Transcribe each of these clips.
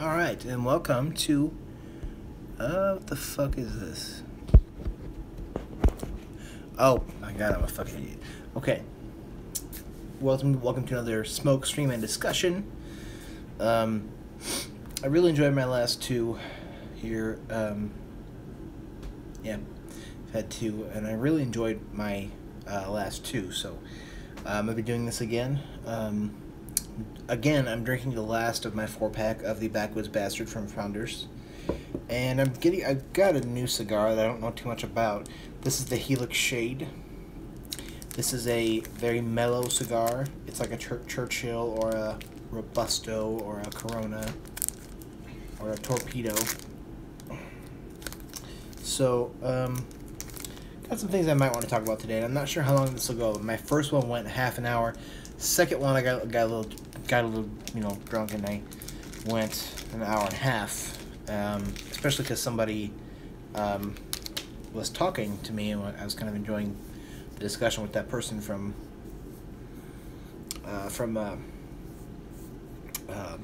Alright, and welcome to... what the fuck is this? Oh, my god, I'm a fucking idiot. Okay. Welcome to another smoke, stream, and discussion. I really enjoyed my last two here. Yeah, I've had two, and I really enjoyed my last two, so I'll be doing this again. Again, I'm drinking the last of my 4-pack of the Backwoods Bastard from Founders. And I've got a new cigar that I don't know too much about. This is the Helix Shade. This is a very mellow cigar. It's like a Churchill or a Robusto or a Corona or a Torpedo. So, got some things I might want to talk about today. And I'm not sure how long this will go. My first one went half an hour. Second one, I got a little, drunk, and I went an hour and a half. Especially because somebody was talking to me, and I was kind of enjoying the discussion with that person from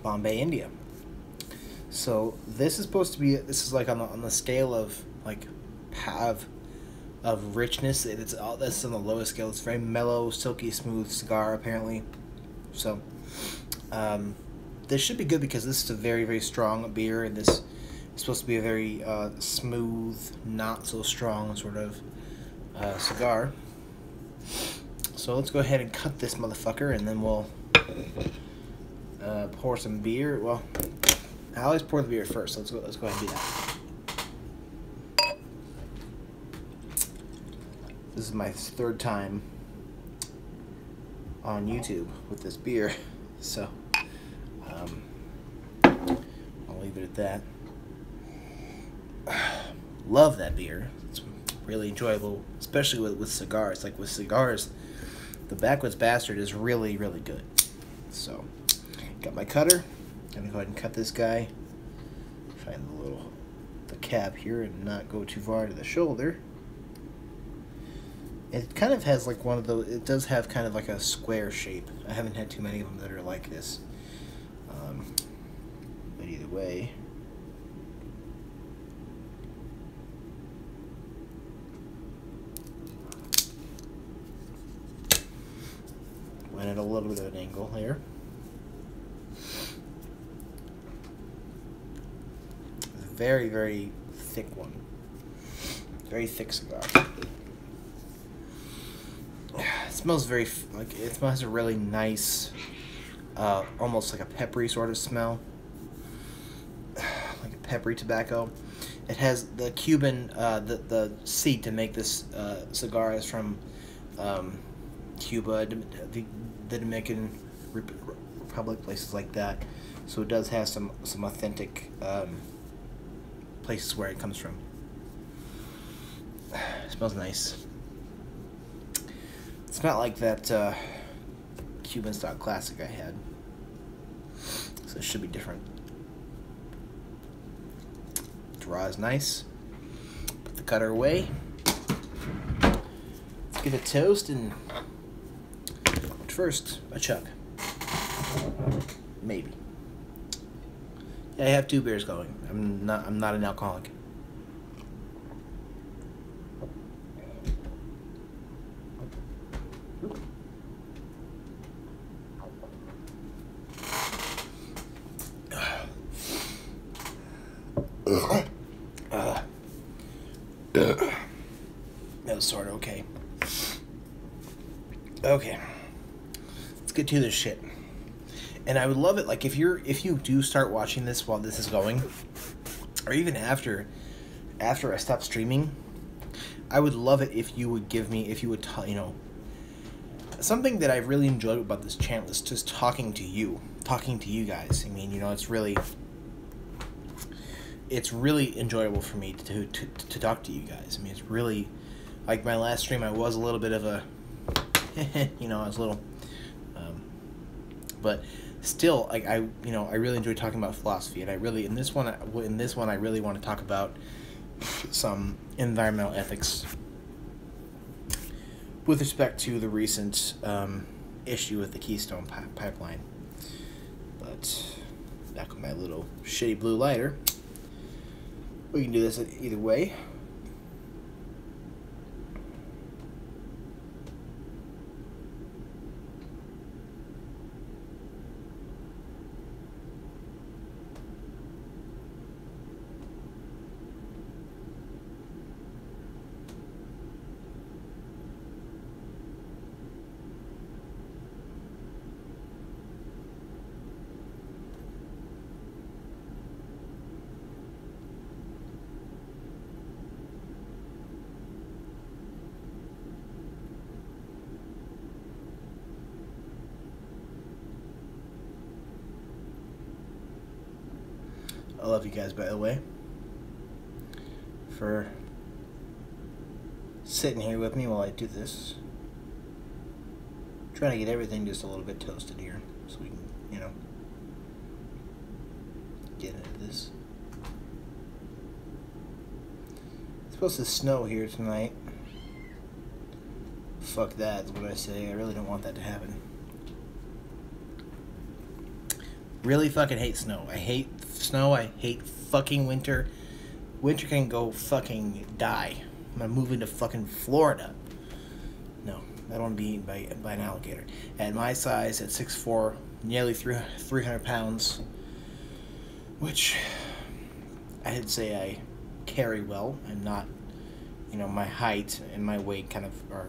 Bombay, India. So this is supposed to be, this is like on the scale of like of richness. It's all this on the lowest scale. It's very mellow, silky smooth cigar apparently. So this should be good because this is a very, very strong beer, and this is supposed to be a very smooth, not so strong sort of cigar. So let's go ahead and cut this motherfucker, and then we'll pour some beer. Well, I always pour the beer first. So let's go ahead and do that. This is my third time on YouTube with this beer, so I'll leave it at that. Love that beer. It's really enjoyable, especially with cigars. Like with cigars, the Backwoods Bastard is really, really good. So, got my cutter. Gonna go ahead and cut this guy. Find the cap here and not go too far to the shoulder. It kind of has like one of those. It does have kind of like a square shape. I haven't had too many of them that are like this. But either way. Went at a little bit of an angle here. It's a very, very thick one. Very thick cigar. It smells very, it smells a really nice, almost like a peppery sort of smell. Like a peppery tobacco. It has the Cuban, the seed to make this cigar is from Cuba, the Dominican Republic, places like that. So it does have some authentic places where it comes from. It smells nice. It's not like that Cuban style classic I had, so it should be different. Draw is nice. Put the cutter away. Let's get a toast and first a chug. Maybe. Yeah, I have 2 beers going. I'm not an alcoholic. That was sort of okay. Okay. Let's get to this shit. And I would love it, like, if you do start watching this while this is going, or even after I stop streaming, I would love it if you would give me, something that I really enjoyed about this channel is just talking to you guys. I mean, it's really enjoyable for me to talk to you guys. I mean, it's really, like my last stream, I was a little bit of a, I was a little, but still, like I really enjoy talking about philosophy, and in this one I really want to talk about some environmental ethics with respect to the recent issue with the Keystone Pipeline. But Back with my little shitty blue lighter. We can do this either way. I love you guys, by the way, for sitting here with me while I do this. Trying to get everything just a little bit toasted here so we can, you know, get into this. It's supposed to snow here tonight. Fuck that, is what I say. I really don't want that to happen. Really fucking hate snow. I hate snow. I hate fucking winter. Winter can go fucking die. I'm gonna move into fucking Florida. No, I don't want to be eaten by an alligator. At my size, at 6'4", nearly 300 pounds, which I'd say I carry well. I'm not, you know, my height and my weight kind of are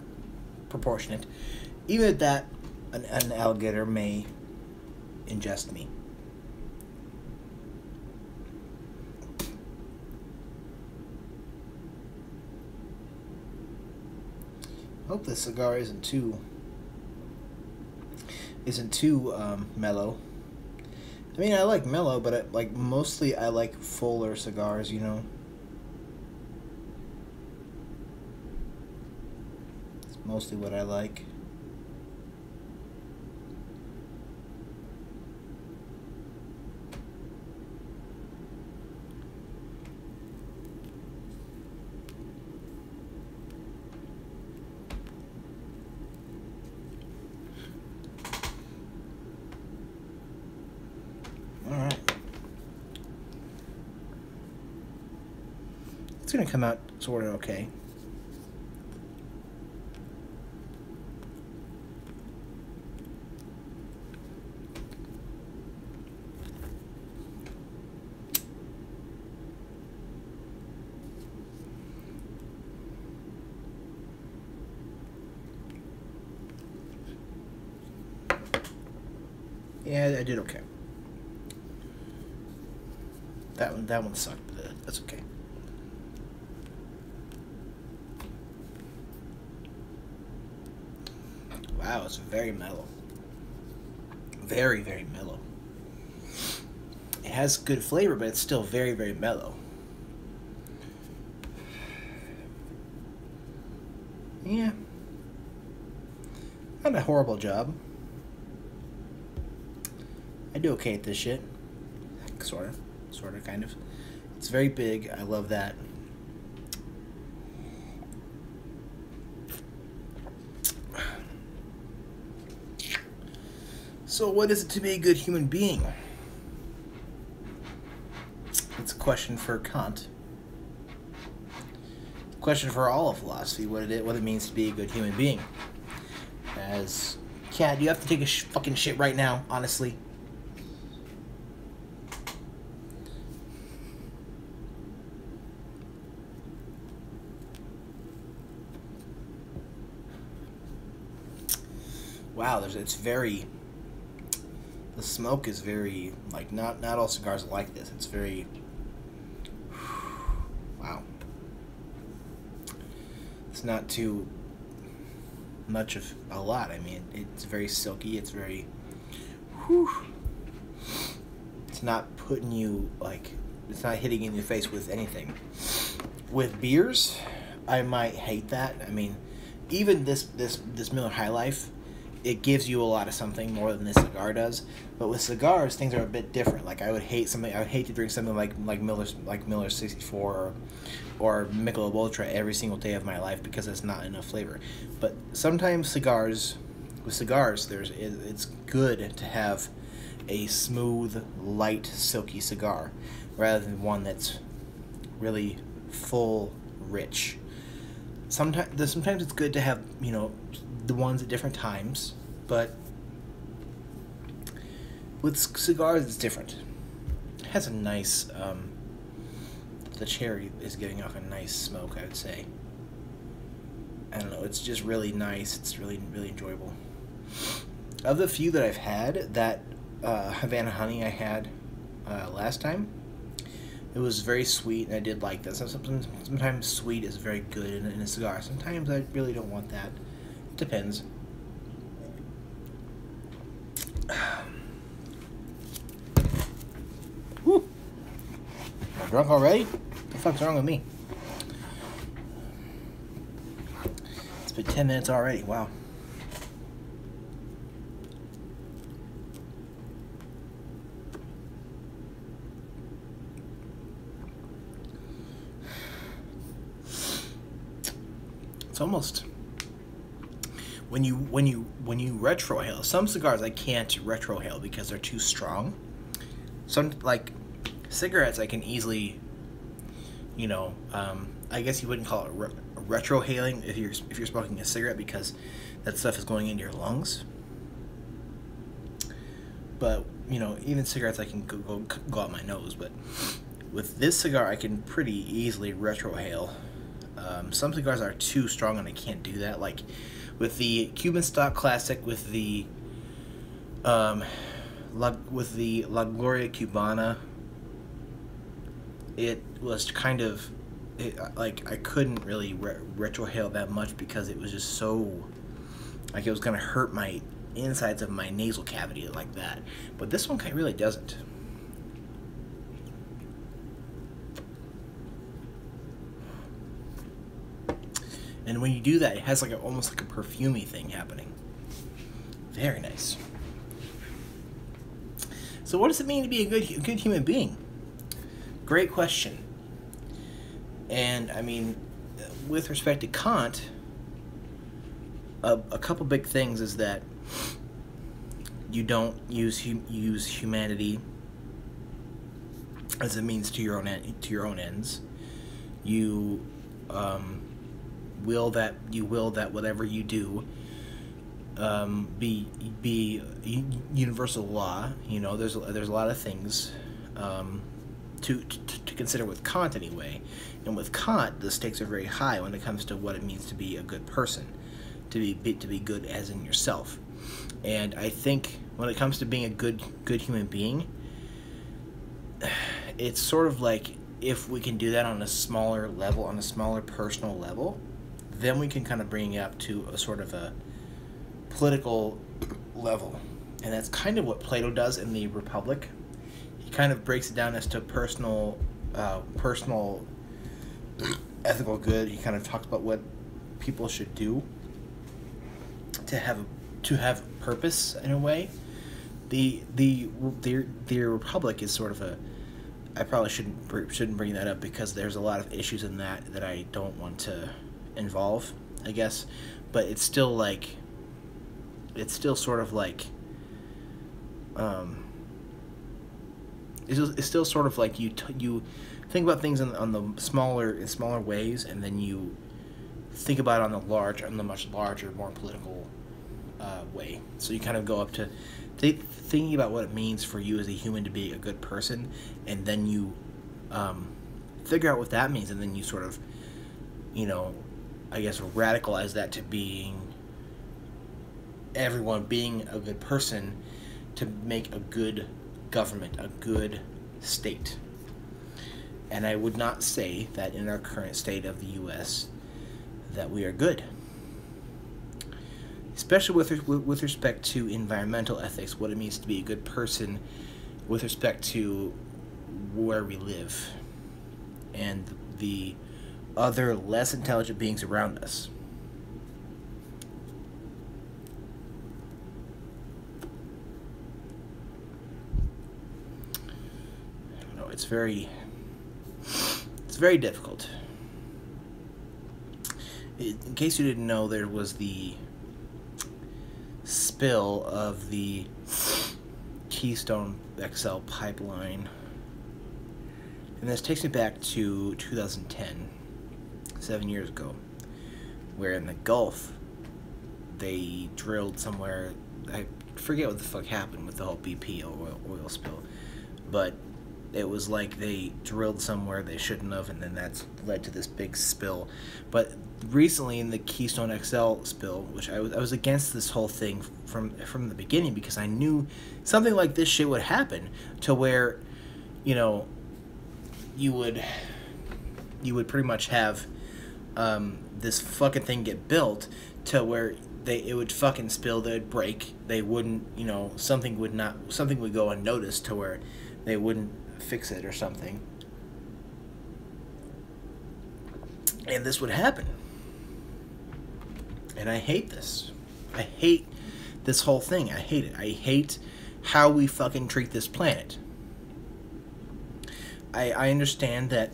proportionate. Even at that, an alligator may ingest me. Hope this cigar isn't too mellow. I mean, I like mellow, but mostly I like fuller cigars, you know. It's mostly what I like. It's gonna come out sort of okay. Yeah, I did okay. That one sucked, but that's okay. Wow, it's very mellow. Very, very mellow. It has good flavor, but it's still very, very mellow. Yeah. Not a horrible job. I do okay at this shit. Sort of, kind of. It's very big. I love that. So what is it to be a good human being? It's a question for Kant. It's a question for all of philosophy, what it means to be a good human being. As, Cat, you have to take a fucking shit right now, honestly. Wow, it's very... The smoke is very, like, not all cigars are like this. It's very... Wow. It's not too much of a lot. I mean, it's very silky. It's very... Whew. It's not putting you, like... It's not hitting you in the face with anything. With beers, I might hate that. I mean, even this Miller High Life... It gives you a lot of something more than this cigar does, but with cigars things are a bit different. Like I would hate to drink something like Miller 64 or Michelob Ultra every single day of my life because it's not enough flavor. But sometimes it's good to have a smooth, light, silky cigar, rather than one that's really full, rich. Sometimes it's good to have, you know, the ones at different times, but with cigars it's different. It has a nice, the cherry is giving off a nice smoke, I would say. I don't know, it's just really nice. It's really, really enjoyable. Of the few that I've had, that Havana Honey I had last time, it was very sweet, and I did like that. Sometimes sweet is very good in a cigar. Sometimes I really don't want that. It depends. Woo! Am I drunk already? What the fuck's wrong with me? It's been 10 minutes already. Wow. It's almost when you retrohale. Some cigars I can't retrohale because they're too strong. Some, like cigarettes, I can easily, you know, I guess you wouldn't call it retrohaling if you're smoking a cigarette, because that stuff is going into your lungs. But you know, even cigarettes I can go out my nose. But with this cigar, I can pretty easily retrohale. Some cigars are too strong and I can't do that. Like with the Cuban Stock Classic, with the La Gloria Cubana, it was kind of like I couldn't really retrohale that much because it was just so, like, it was gonna hurt my insides of my nasal cavity like that. But this one really doesn't. And when you do that, it has like almost like a perfumey thing happening. Very nice. So what does it mean to be a good human being? Great question. And I mean, with respect to Kant, a couple big things is that you don't use humanity as a means to your own ends. You will that whatever you do be universal law. You know, there's a lot of things to consider with Kant anyway. And with Kant, the stakes are very high when it comes to what it means to be a good person, to be good as in yourself. And I think when it comes to being a good human being, it's sort of like, if we can do that on a smaller level, on a smaller personal level, then we can kind of bring it up to a sort of a political level. And that's kind of what Plato does in the Republic. He kind of breaks it down as to personal ethical good. He kind of talks about what people should do to have purpose in a way. The Republic is sort of a, I probably shouldn't bring that up because there's a lot of issues in that I don't want to involve, I guess. But it's still like, it's still sort of like, it's still sort of like you think about things on the smaller ways, and then you think about it on the much larger, more political way. So you kind of go up to thinking about what it means for you as a human to be a good person, and then you figure out what that means, and then you sort of, you know, I guess radicalize that to being everyone being a good person, to make a good government, a good state. And I would not say that in our current state of the U.S. that we are good. Especially with respect to environmental ethics, what it means to be a good person with respect to where we live and the other less intelligent beings around us. I don't know, it's very difficult. In case you didn't know, there was the spill of the Keystone XL pipeline. And this takes me back to 2010, 7 years ago, where in the Gulf, they drilled somewhere. I forget what the fuck happened with the whole BP oil spill, but it was like they drilled somewhere they shouldn't have, and then that's led to this big spill. But recently in the Keystone XL spill, which I was against this whole thing from the beginning, because I knew something like this shit would happen, to where, you know, you would pretty much have this fucking thing get built to where it would fucking spill, they would break, they wouldn't, you know, something would go unnoticed to where they wouldn't fix it or something, and this would happen. And I hate this. I hate this whole thing. I hate it. I hate how we fucking treat this planet. I understand that.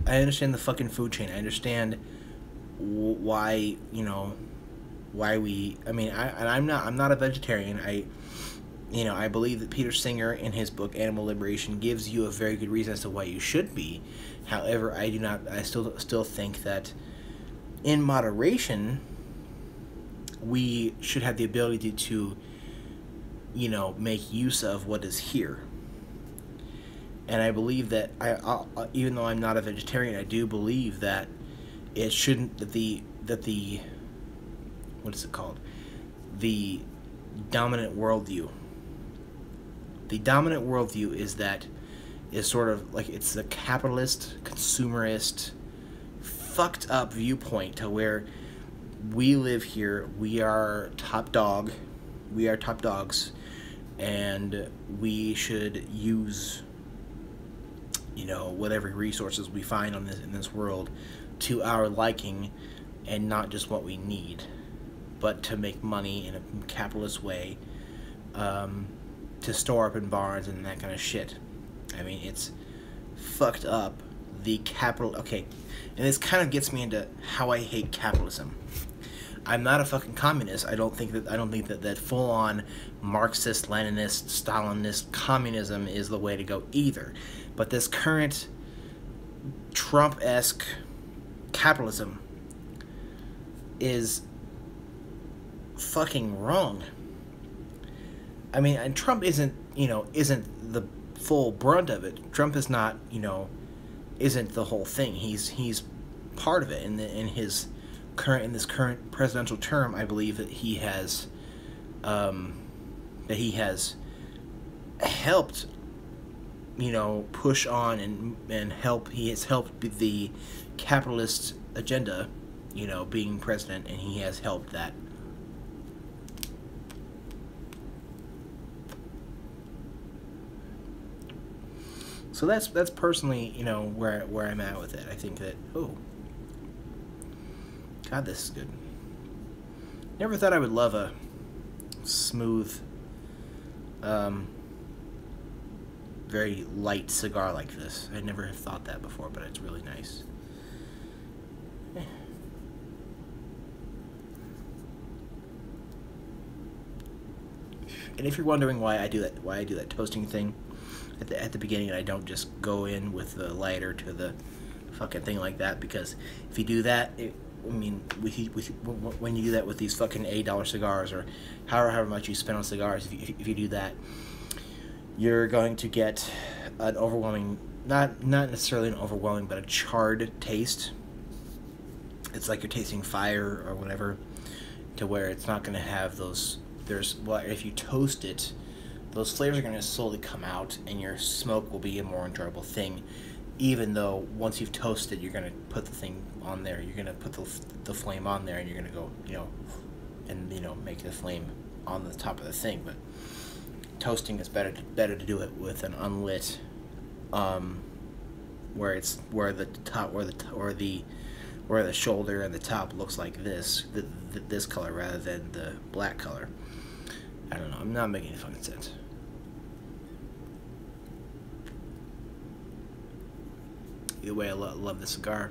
I understand the fucking food chain. I understand why, you know, why we. I mean, I'm not a vegetarian. I believe that Peter Singer in his book Animal Liberation gives you a very good reason as to why you should be. However, I do not. I still think that in moderation, we should have the ability to, you know, make use of what is here. And I believe that even though I'm not a vegetarian, I do believe that it shouldn't that the what is it called? The dominant worldview. The dominant worldview is sort of like, it's the capitalist, consumerist, fucked up viewpoint to where we live here, we are top dog, we are top dogs, and we should use, you know, whatever resources we find in this world to our liking, and not just what we need, but to make money in a capitalist way, to store up in barns and that kind of shit. I mean, it's fucked up. Okay, and this kind of gets me into how I hate capitalism. I'm not a fucking communist. I don't think that full-on Marxist, Leninist, Stalinist communism is the way to go either. But this current Trump-esque capitalism is fucking wrong. I mean, and Trump isn't the full brunt of it. Trump is not, you know, isn't the whole thing. He's part of it. In this current presidential term, I believe that he has helped, you know, push on and help. He has helped the capitalist agenda, you know, being president, and he has helped that. So that's personally, you know, where I'm at with it. I think that, oh, God, this is good. Never thought I would love a smooth, very light cigar like this. I never have thought that before, but it's really nice. And if you're wondering why I do that toasting thing at the beginning, and I don't just go in with the lighter to the fucking thing like that, because if you do that, when you do that with these fucking $8 cigars, or however much you spend on cigars, if you do that, you're going to get an overwhelming, not necessarily an overwhelming, but a charred taste. It's like you're tasting fire or whatever, to where it's not going to have those. If you toast it, those flavors are going to slowly come out, and your smoke will be a more enjoyable thing. Even though once you've toasted, you're going to put the thing on there. You're going to put the flame on there, and you're going to go, you know, and, you know, make the flame on the top of the thing. But toasting is better to do it with an unlit, where the shoulder and the top looks like this color rather than the black color. I don't know. I'm not making any fucking sense. Either way, I love the cigar.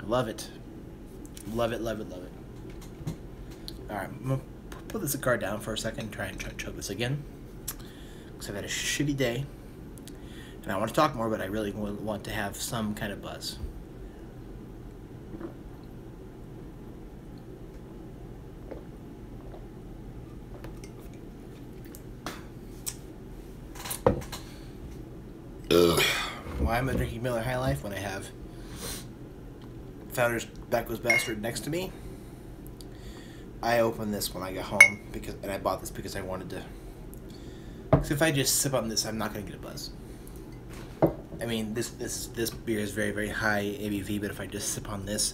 I love it. Love it, love it, love it. Alright, I'm going to put the cigar down for a second and try and chug this again. Because I've had a shitty day. And I want to talk more, but I really want to have some kind of buzz. Why am I drinking Miller High Life when I have Founder's Backwoods Bastard next to me? I opened this when I got home and I bought this because I wanted to. Because if I just sip on this, I'm not going to get a buzz. I mean, this beer is very, very high ABV, but if I just sip on this,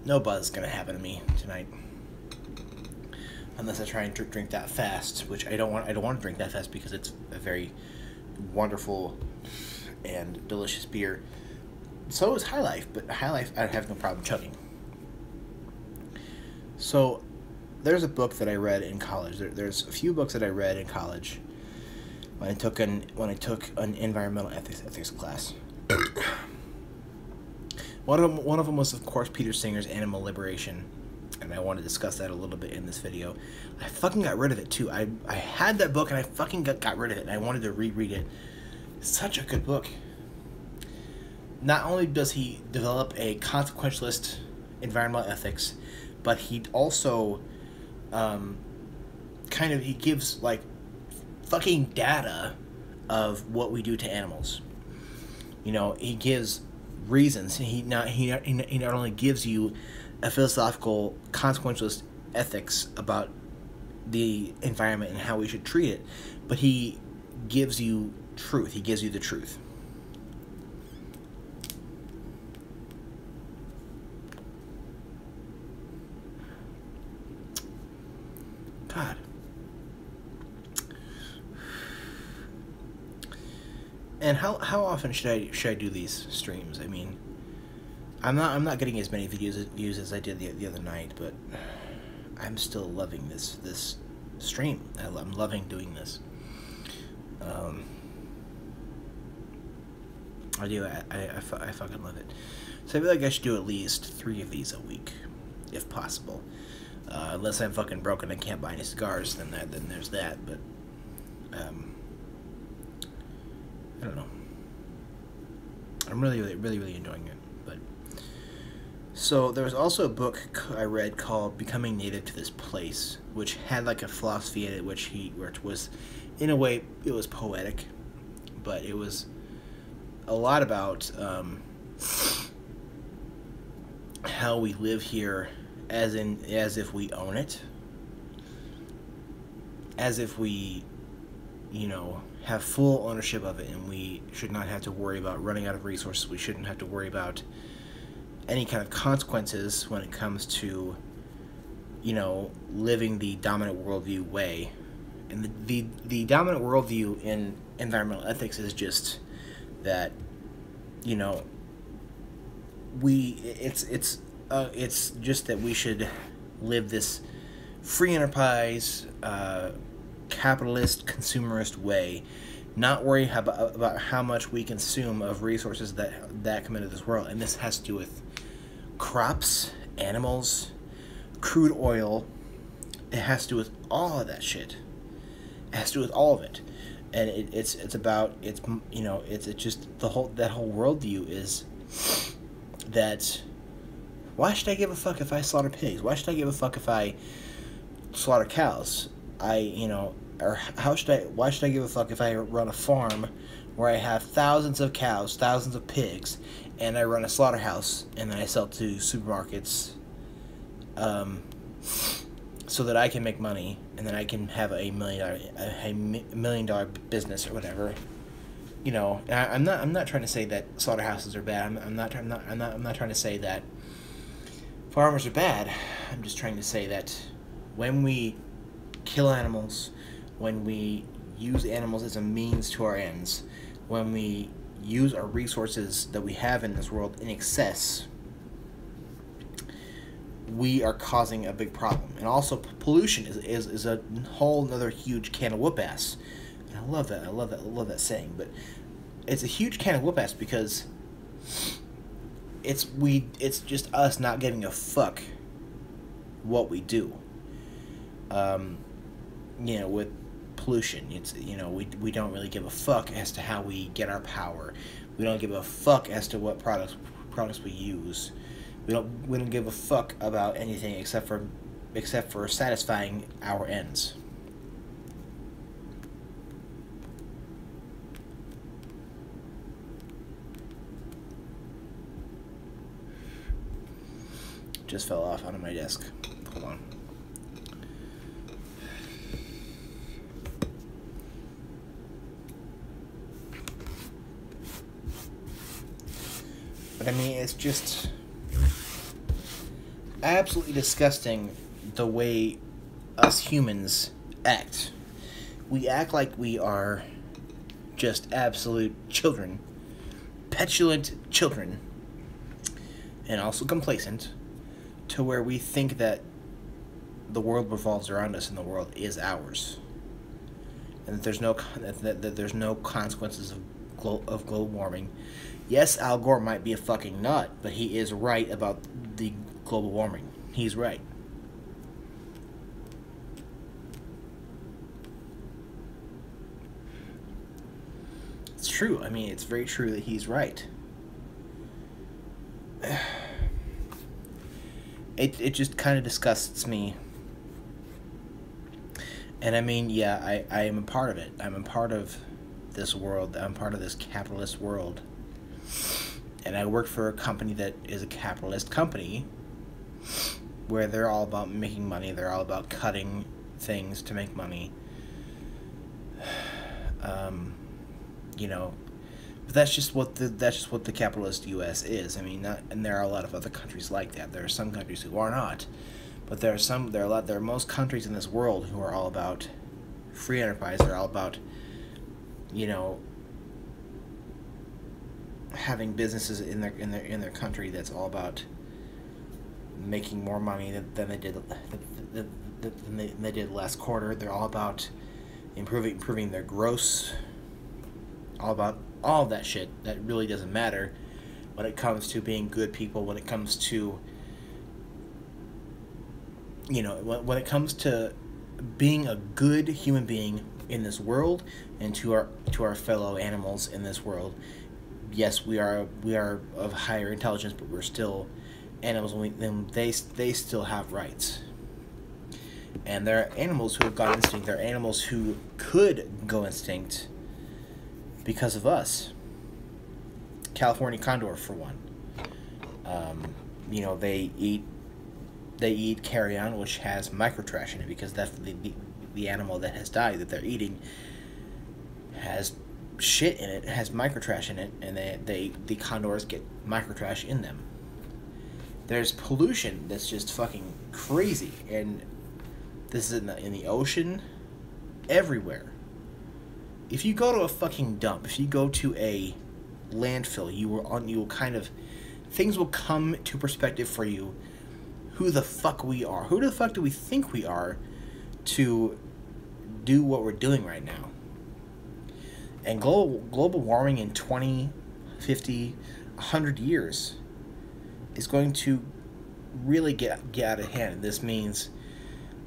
no buzz is going to happen to me tonight. Unless I try and drink that fast, which I don't want to drink that fast because it's a very wonderful and delicious beer. So is High Life, but High Life I have no problem chugging. So there's a book that I read in college. There's a few books that I read in college when I took an environmental ethics class. One of them was, of course, Peter Singer's Animal Liberation, and I want to discuss that a little bit in this video. I fucking got rid of it too. I had that book and I fucking got rid of it, and I wanted to reread it. It's such a good book. Not only does he develop a consequentialist environmental ethics, but he also he gives like fucking data of what we do to animals. You know, he gives reasons. He not only gives you a philosophical consequentialist ethics about the environment and how we should treat it, but he gives you truth. He gives you the truth. God. And how often should I do these streams? I mean, I'm not getting as many views as I did the other night, but I'm still loving this stream. I'm loving doing this. I do. I fucking love it. So I feel like I should do at least 3 of these a week, if possible. Unless I'm fucking broken and can't buy any cigars, then there's that. But I don't know. I'm really enjoying it. But so there was also a book I read called Becoming Native to This Place, which had like a philosophy in it, which was, in a way, it was poetic, but it was a lot about how we live here as if we own it, as if we, have full ownership of it, and we should not have to worry about running out of resources. We shouldn't have to worry about any kind of consequences when it comes to, living the dominant worldview way. And the dominant worldview in environmental ethics is just that, it's just that we should live this free enterprise, capitalist, consumerist way, not worry about how much we consume of resources that come into this world. And this has to do with crops, animals, crude oil. It has to do with all of that shit. It has to do with all of it. And it's just that whole worldview is that, why should I give a fuck if I slaughter pigs? Why should I give a fuck if I slaughter cows? Why should I give a fuck if I run a farm where I have thousands of cows, thousands of pigs, and I run a slaughterhouse and then I sell to supermarkets, so that I can make money and then I can have a $1 million business or whatever. I'm not trying to say that slaughterhouses are bad. I'm not trying to say that farmers are bad. I'm just trying to say that when we kill animals, when we use animals as a means to our ends, when we use our resources that we have in this world in excess, we are causing a big problem. And also, pollution is a whole another huge can of whoop ass. And I love that saying, but it's a huge can of whoop ass because it's just us not giving a fuck what we do. with pollution. It's we don't really give a fuck as to how we get our power. We don't give a fuck as to what products we use. We don't give a fuck about anything except for satisfying our ends. Just fell off onto my desk. Hold on. But I mean, it's just absolutely disgusting the way us humans act. We act like we are just absolute children, petulant children, and also complacent, to where we think that the world revolves around us and the world is ours, and that there's no consequences of global warming. Yes, Al Gore might be a fucking nut, but he is right about the global warming. He's right. It's true. I mean, it's very true that he's right. It just kind of disgusts me. And I mean, yeah, I am a part of it. I'm a part of this world. I'm part of this capitalist world. And I work for a company that is a capitalist company, where they're all about making money. They're all about cutting things to make money. But that's just what the capitalist U.S. is. I mean, and there are a lot of other countries like that. There are some countries who are not, but there are most countries in this world who are all about free enterprise. They're all about, having businesses in their country that's all about making more money than they did last quarter. They're all about improving their gross. All about all of that shit that really doesn't matter when it comes to being good people, when it comes to when it comes to being a good human being in this world, and to our fellow animals in this world. Yes, we are of higher intelligence, but we're still animals, and they still have rights. And there are animals who have got instinct. There are animals who could go extinct because of us. California condor, for one. They eat carrion, which has microtrash in it, because that's the animal that has died that they're eating has shit in it, has microtrash in it, and the condors get microtrash in them. There's pollution that's just fucking crazy, and this is in the ocean, everywhere. If you go to a fucking dump, if you go to a landfill, you will kind of, things will come to perspective for you who the fuck we are. Who the fuck do we think we are to do what we're doing right now? And global warming in 20, 50, 100 years is going to really get out of hand. This means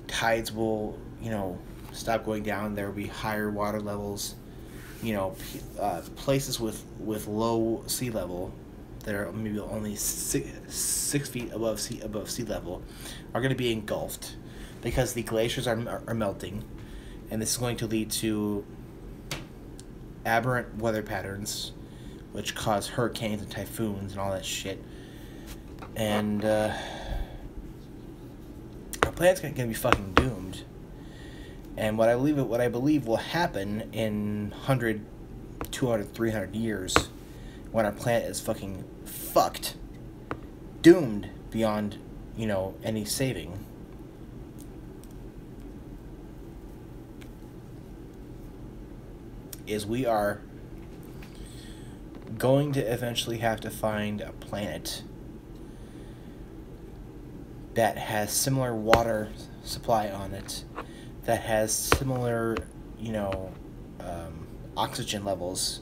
tides will, stop going down. There will be higher water levels. Places with low sea level that are maybe only 6 feet above sea level are going to be engulfed, because the glaciers are melting, and this is going to lead to aberrant weather patterns, which cause hurricanes and typhoons and all that shit. And our planet's gonna be fucking doomed. And what I believe will happen in 100, 200, 300 years, when our planet is fucking fucked, doomed beyond, any saving, is we are going to eventually have to find a planet that has similar water supply on it, that has similar, oxygen levels,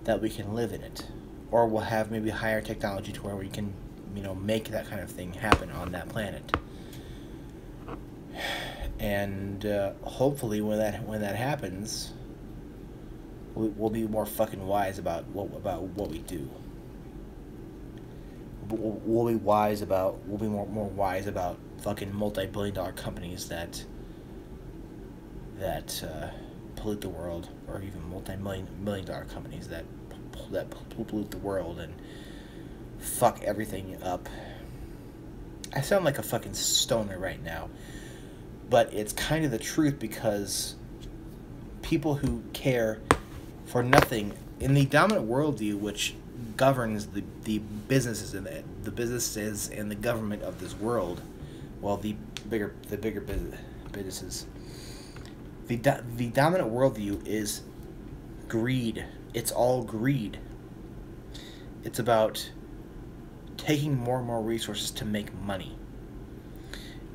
that we can live in it, or we'll have maybe higher technology to where we can, make that kind of thing happen on that planet. And hopefully, when that happens, we'll be more fucking wise about what we do. We'll be wise about. We'll be more wise about fucking multi-billion-dollar companies that pollute the world, or even multi-million-dollar companies that pollute the world and fuck everything up. I sound like a fucking stoner right now, but it's kind of the truth, because people who care for nothing in the dominant worldview, which governs the businesses and the government of this world, well, the bigger businesses. The dominant worldview is greed. It's all greed. It's about taking more and more resources to make money.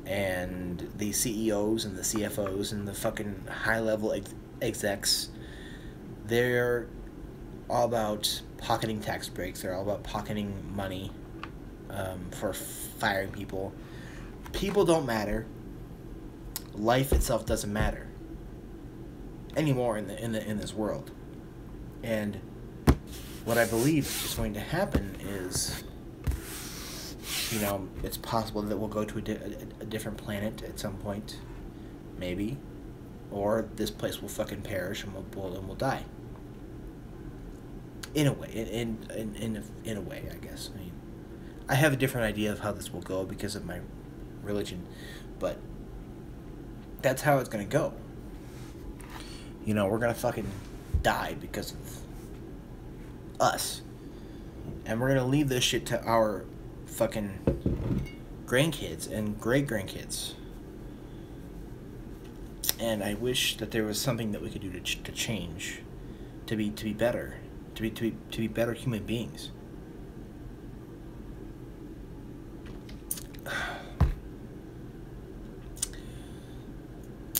And the CEOs and the CFOs and the fucking high-level execs, they're all about pocketing tax breaks. They're all about pocketing money for firing people. People don't matter. Life itself doesn't matter anymore in this world. And what I believe is going to happen is, you know, it's possible that we'll go to a different planet at some point, maybe, or this place will fucking perish and we'll die. In a way, in a way, I guess. I mean, I have a different idea of how this will go because of my religion, but that's how it's gonna go. You know, we're gonna fucking die because of us, and we're gonna leave this shit to our fucking grandkids and great-grandkids. And I wish that there was something that we could do to change, to be better, to be better human beings.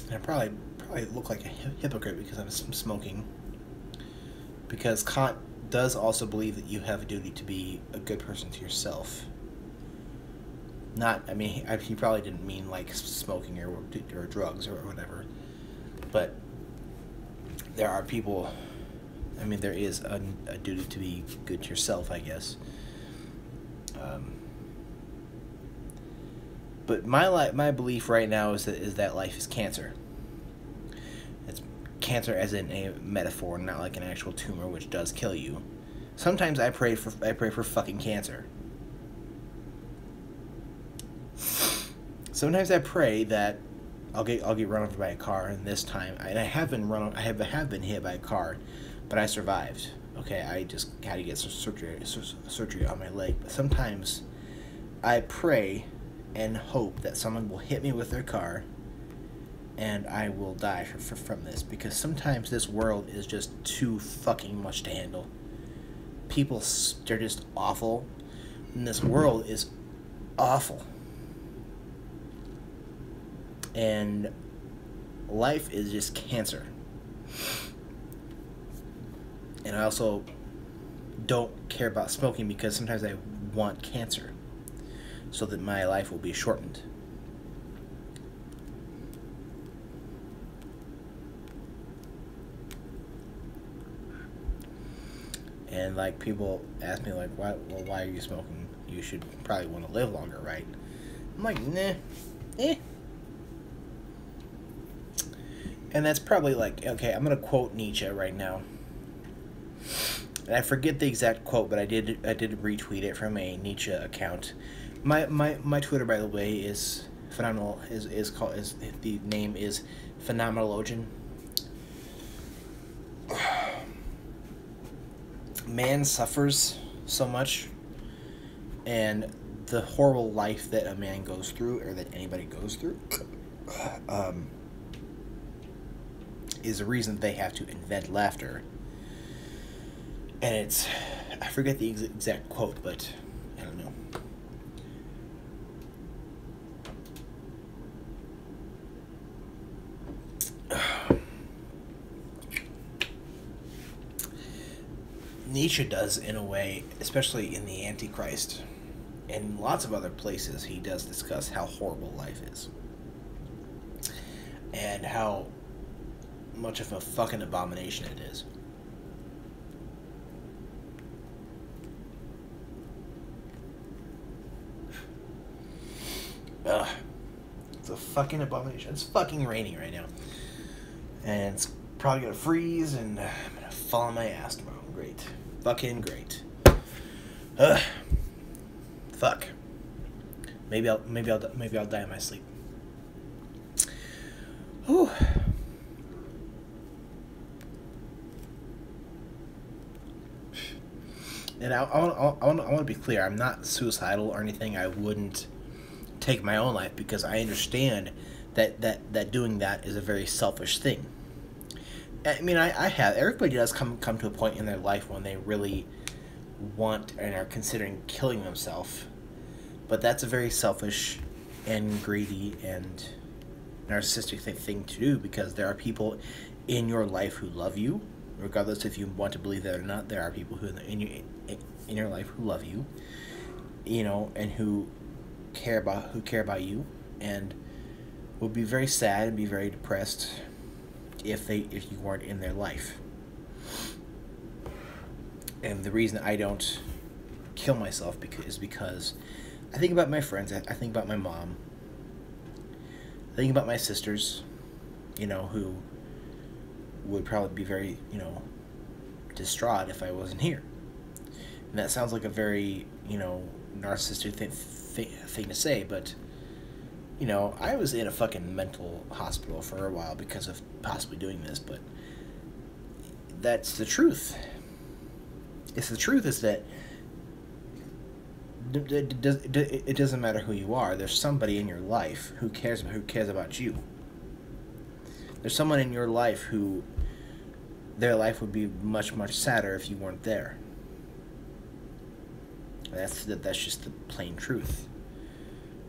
And I probably look like a hypocrite because I'm smoking. Because Kant does also believe that you have a duty to be a good person to yourself. Not, I mean, he probably didn't mean like smoking or drugs or whatever. But there are people, I mean, there is a duty to be good to yourself, I guess. But my belief right now is that life is cancer. It's cancer as in a metaphor, not like an actual tumor, which does kill you. Sometimes I pray for fucking cancer. Sometimes I pray that I'll get run over by a car, and this time, and I have been hit by a car, but I survived. Okay, I just had to get some surgery on my leg. But sometimes I pray and hope that someone will hit me with their car and I will die from this, because sometimes this world is just too fucking much to handle. People, they're just awful, and this world is awful. And life is just cancer. And I also don't care about smoking because sometimes I want cancer, so that my life will be shortened. And like, people ask me like, why are you smoking? You should probably want to live longer, right? I'm like, nah, And that's probably like, okay, I'm gonna quote Nietzsche right now. And I forget the exact quote, but I did retweet it from a Nietzsche account. My Twitter, by the way, is phenomenal. The name is Phenomenologian. Man suffers so much, and the horrible life that a man goes through, or that anybody goes through, is the reason they have to invent laughter. And it's, I forget the exact quote, but I don't know. Nietzsche does, in a way, especially in the Antichrist, and lots of other places, he does discuss how horrible life is. and how much of a fucking abomination it is. Ugh. It's a fucking abomination. It's fucking raining right now. And it's probably gonna freeze, and I'm gonna fall on my ass tomorrow. Great. Fucking great. Ugh. Fuck. Maybe I'll die in my sleep. Whew. And I want to be clear. I'm not suicidal or anything. I wouldn't take my own life because I understand that doing that is a very selfish thing. I mean, I have. Everybody does come to a point in their life when they really want and are considering killing themselves. But that's a very selfish and greedy and narcissistic thing to do, because there are people in your life who love you, regardless if you want to believe that or not. There are people who in your life who love you, you know, and who care about you, and would be very sad and be very depressed if you weren't in their life. And the reason I don't kill myself is because I think about my friends. I think about my mom. I think about my sisters, you know, who would probably be very, you know, distraught if I wasn't here. And that sounds like a very, you know, narcissistic thing to say, but, you know, I was in a fucking mental hospital for a while because of possibly doing this, but that's the truth. It's the truth is that it doesn't matter who you are. There's somebody in your life who cares about you. There's someone in your life who their life would be much sadder if you weren't there. That's just the plain truth.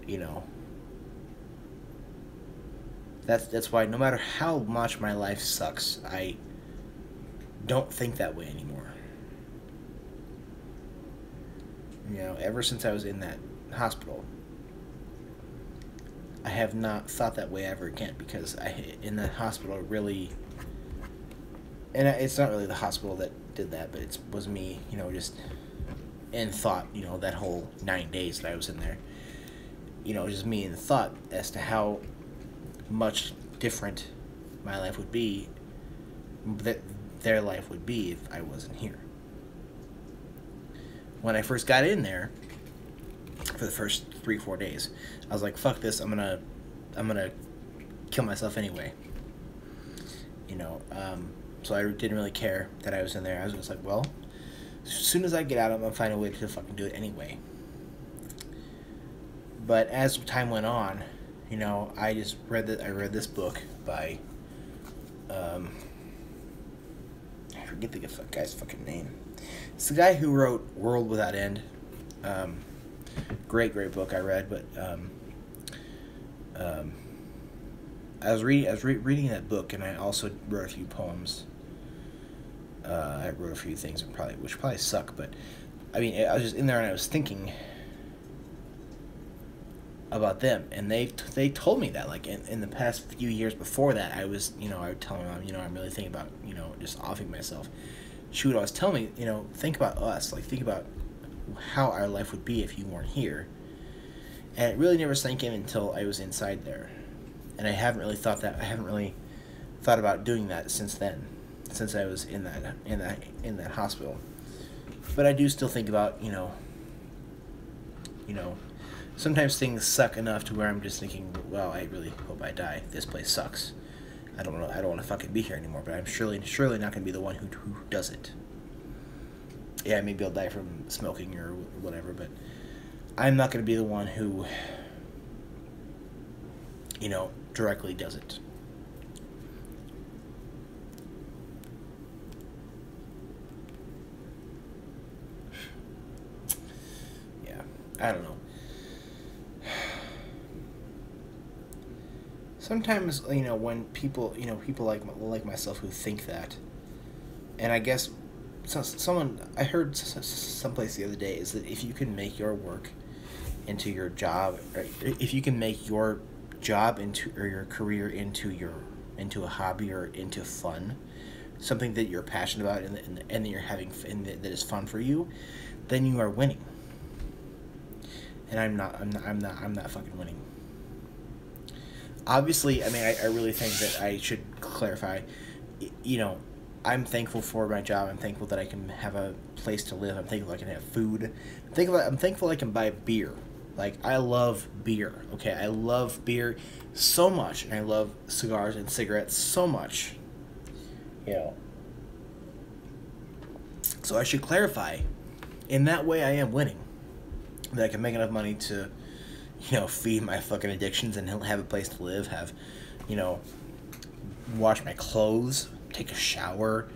You know. That's why no matter how much my life sucks, I don't think that way anymore. You know, ever since I was in that hospital, I have not thought that way ever again, because in that hospital really, and it's not really the hospital that did that, but it was me, you know, just in thought, you know, that whole 9 days that I was in there, you know, just me in thought as to how much different my life would be, that their life would be if I wasn't here. When I first got in there, for the first 3-4 days, I was like, fuck this, I'm gonna kill myself anyway. You know, so I didn't really care that I was in there. I was just like, well, as soon as I get out, I'm gonna find a way to fucking do it anyway. But as time went on, you know, I read this book by, I forget the guy's fucking name. It's the guy who wrote World Without End. Great book I read, but I was reading that book, and I also wrote a few poems. I wrote a few things which probably suck, but I mean, I was just in there and I was thinking about them, and they told me that, like, in the past few years before that, I was, you know, I would tell my mom, you know, I'm really thinking about, you know, just offing myself. She would always tell me, you know, think about us, like, think about how our life would be if you weren't here. And it really never sank in until I was inside there, and I haven't really thought about doing that since then, since I was in that hospital. But I do still think about, you know, sometimes things suck enough to where I'm just thinking, well, I really hope I die. This place sucks. I don't want to fucking be here anymore, but I'm surely not going to be the one who does it. Yeah, maybe I'll die from smoking or whatever, but I'm not going to be the one who, you know, directly does it. Yeah, I don't know. Sometimes, you know, when people like myself who think that, and I guess I heard someplace the other day, is that if you can make your work into your job, or if you can make your job into or your career into a hobby or into fun, something that you're passionate about and that you're having that is fun for you, then you are winning. And I'm not fucking winning. Obviously, I mean, I really think that I should clarify, you know, I'm thankful for my job. I'm thankful that I can have a place to live. I'm thankful I can have food. I'm thankful I can buy beer. Like, I love beer, okay? I love beer so much, and I love cigars and cigarettes so much, you know. So I should clarify, in that way I am winning. That I can make enough money to, you know, feed my fucking addictions and have a place to live, have, you know, wash my clothes, take a shower,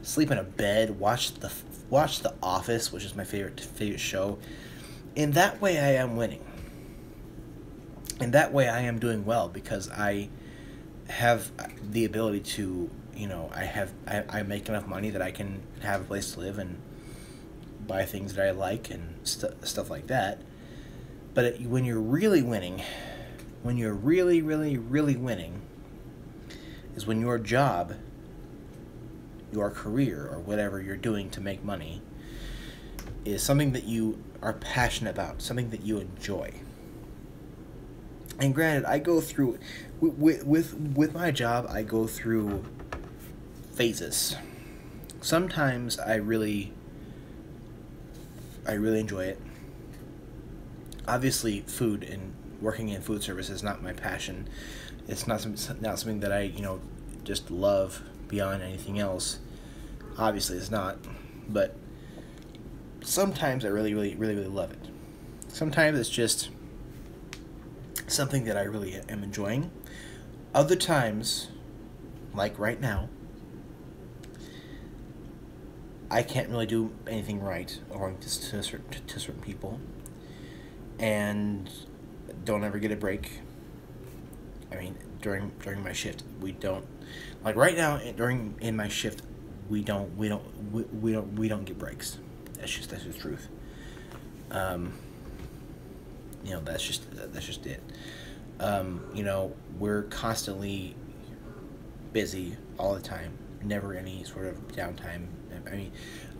sleep in a bed, watch The Office, which is my favorite show. In that way, I am winning. In that way, I am doing well because I have the ability to, you know, I make enough money that I can have a place to live and buy things that I like and stuff like that. But when you're really winning, when you're really, really, really winning, is when your job, your career, or whatever you're doing to make money is something that you are passionate about, something that you enjoy. And granted, I go through, with my job, I go through phases. Sometimes I really enjoy it. Obviously, food and working in food service is not my passion. It's not something that I, you know, just love beyond anything else. Obviously, it's not. But sometimes I really, really, really, really love it. Sometimes it's just something that I really am enjoying. Other times, like right now, I can't really do anything right according to certain people, and don't ever get a break. I mean, during my shift, we don't, like right now in my shift, we don't get breaks. That's just truth. You know, that's just it. You know, we're constantly busy all the time. Never any sort of downtime. I mean,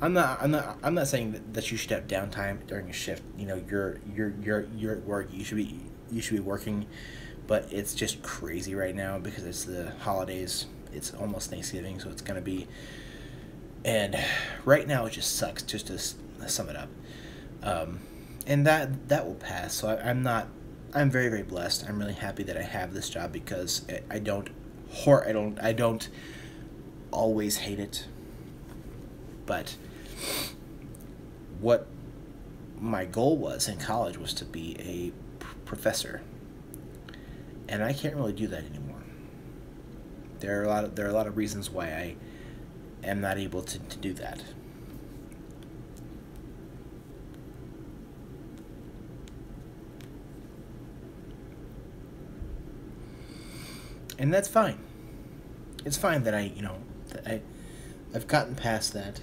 I'm not saying that you should have downtime during a shift. You know, you're at work. You should be working, but it's just crazy right now because it's the holidays. It's almost Thanksgiving, so it's gonna be. And right now it just sucks. Just to sum it up, and that will pass. So I'm very, very blessed. I'm really happy that I have this job because I don't always hate it. But what my goal was in college was to be a professor, and I can't really do that anymore. There are a lot of reasons why I am not able to do that. And that's fine. It's fine that I've gotten past that.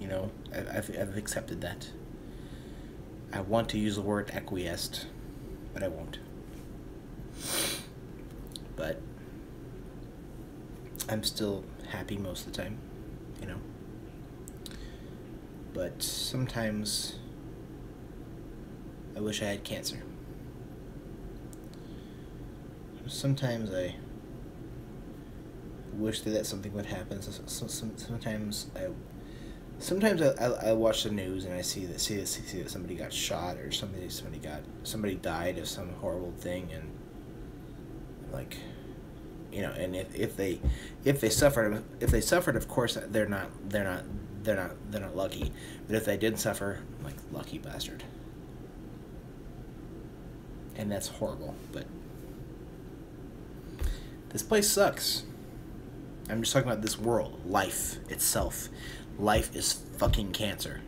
You know, I've accepted that. I want to use the word acquiesced, but I won't. But I'm still happy most of the time, you know. But sometimes I wish I had cancer. Sometimes I wish that something would happen. Sometimes I watch the news and I see that somebody got shot or somebody died of some horrible thing, and like, you know, and if they suffered, of course they're not lucky. But if they didn't suffer, I'm like, lucky bastard. And that's horrible. But this place sucks. I'm just talking about this world, life itself. Life is fucking cancer,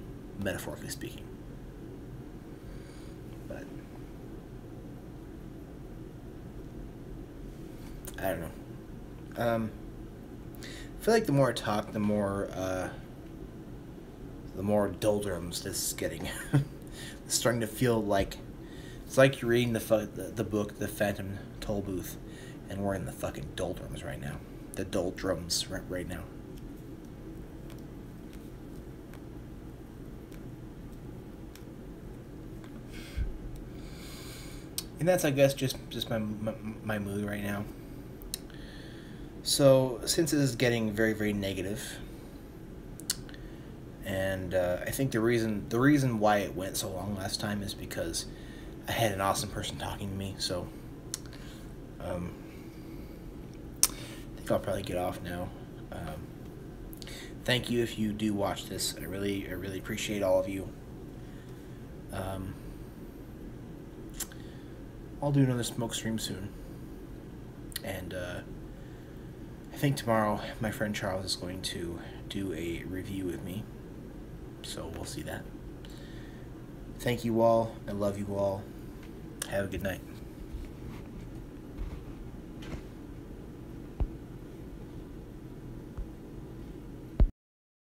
metaphorically speaking. But I don't know. I feel like the more I talk, the more doldrums this is getting. It's starting to feel like It's like you're reading the book, The Phantom Tollbooth, and we're in the fucking doldrums right now. The doldrums right now. And that's, I guess, just my mood right now. So, since this is getting very, very negative, and I think the reason why it went so long last time is because I had an awesome person talking to me. So, I think I'll probably get off now. Thank you if you do watch this. I really appreciate all of you. I'll do another smoke stream soon, and I think tomorrow my friend Charles is going to do a review with me, so we'll see that. Thank you all. I love you all. Have a good night.